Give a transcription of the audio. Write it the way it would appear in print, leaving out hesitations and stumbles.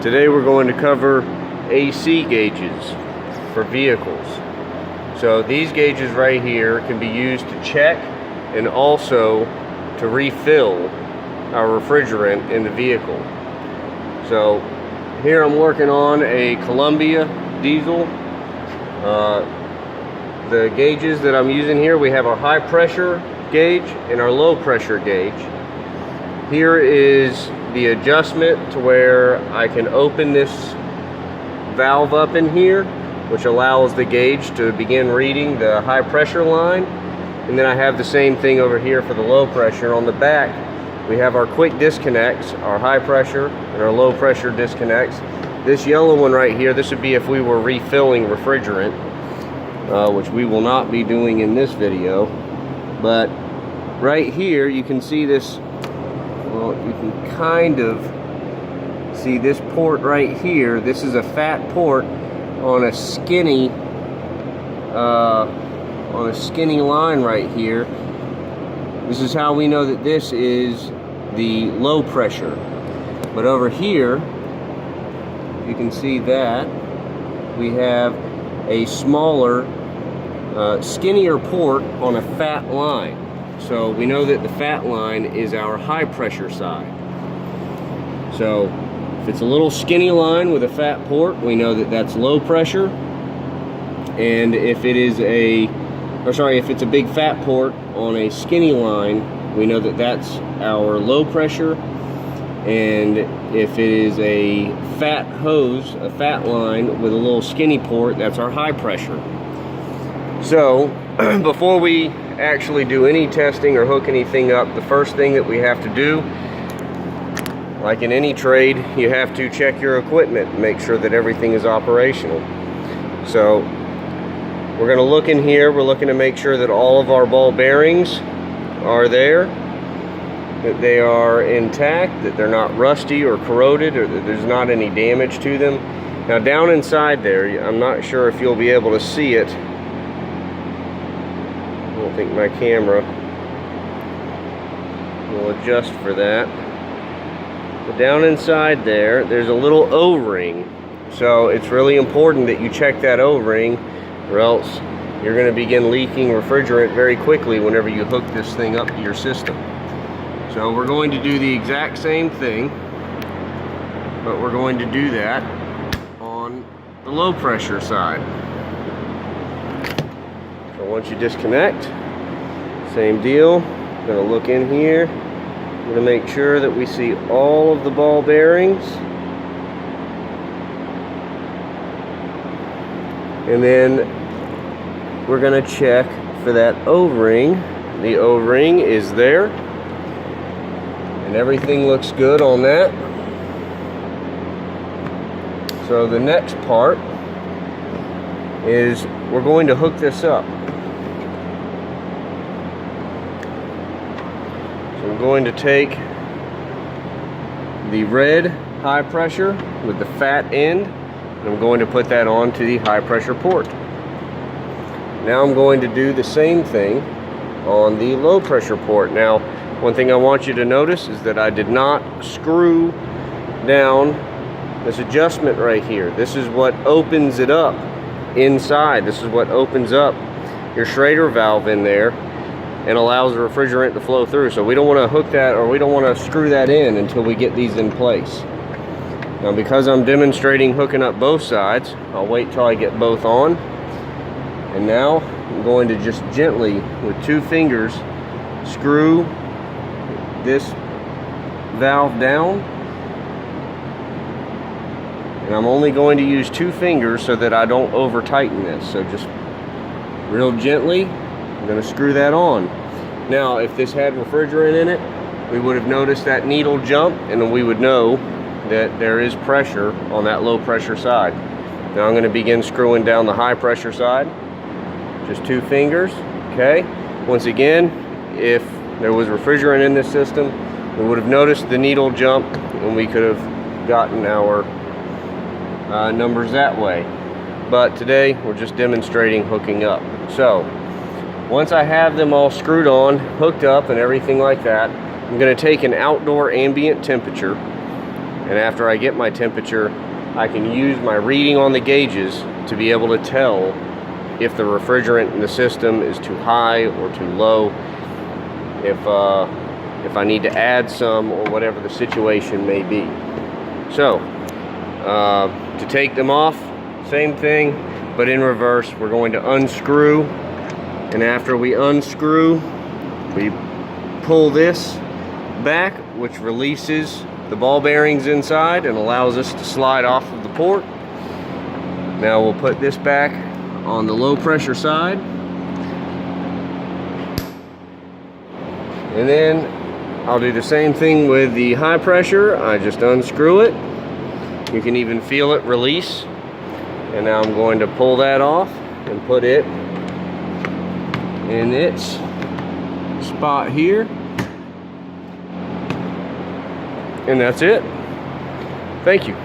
Today we're going to cover AC gauges for vehicles. So these gauges right here can be used to check and also to refill our refrigerant in the vehicle. So here I'm working on a Columbia diesel. The gauges that I'm using here, we have our high pressure gauge and our low pressure gauge. Here is the adjustment to where I can open this valve up in here, which allows the gauge to begin reading the high pressure line. And then I have the same thing over here for the low pressure. On the back we have our quick disconnects, our high pressure and our low pressure disconnects. This yellow one right here, this would be if we were refilling refrigerant, which we will not be doing in this video. But right here you can see this, well, you can kind of see this port right here. This is a fat port on a skinny line right here. This is how we know that this is the low pressure. But over here you can see that we have a smaller skinnier port on a fat line. So we know that the fat line is our high pressure side. So if it's a little skinny line with a fat port, we know that that's low pressure. And if it is if it's a big fat port on a skinny line, we know that that's our low pressure. And if it is a fat hose, a fat line with a little skinny port, that's our high pressure. So before we actually do any testing or hook anything up, the first thing that we have to do, like in any trade, you have to check your equipment and make sure that everything is operational. So we're going to look in here. We're looking to make sure that all of our ball bearings are there, that they are intact, that they're not rusty or corroded, or that there's not any damage to them. Now down inside there, I'm not sure if you'll be able to see it. I don't think my camera will adjust for that. But down inside there, there's a little O-ring. So it's really important that you check that O-ring, or else you're going to begin leaking refrigerant very quickly whenever you hook this thing up to your system. So we're going to do the exact same thing, but we're going to do that on the low pressure side. So once you disconnect, same deal. I'm going to look in here. I'm going to make sure that we see all of the ball bearings. And then we're going to check for that O-ring. The O-ring is there. And everything looks good on that. So the next part is we're going to hook this up. So I'm going to take the red high pressure with the fat end, and I'm going to put that onto the high pressure port. Now I'm going to do the same thing on the low pressure port. Now, one thing I want you to notice is that I did not screw down this adjustment right here. This is what opens it up inside. This is what opens up your Schrader valve in there and allows the refrigerant to flow through. So we don't want to hook that, or we don't want to screw that in until we get these in place. Now because I'm demonstrating hooking up both sides, I'll wait till I get both on. And now I'm going to just gently, with 2 fingers, screw this valve down. And I'm only going to use 2 fingers so that I don't over tighten this. So just real gently, I'm going to screw that on. Now if this had refrigerant in it, we would have noticed that needle jump, and then we would know that there is pressure on that low pressure side. Now I'm going to begin screwing down the high pressure side. Just 2 fingers, okay? Once again, if there was refrigerant in this system, we would have noticed the needle jump, and we could have gotten our numbers that way. But today, we're just demonstrating hooking up. So, once I have them all screwed on, hooked up, and everything like that, I'm going to take an outdoor ambient temperature, And after I get my temperature, I can use my reading on the gauges to be able to tell if the refrigerant in the system is too high or too low, if I need to add some, or whatever the situation may be. So, to take them off, same thing, but in reverse. We're going to unscrew, and after we unscrew, we pull this back, which releases the ball bearings inside and allows us to slide off of the port. Now we'll put this back on the low pressure side, and then I'll do the same thing with the high pressure. I just unscrew it. You can even feel it release. And now I'm going to pull that off and put it in its spot here. And that's it. Thank you.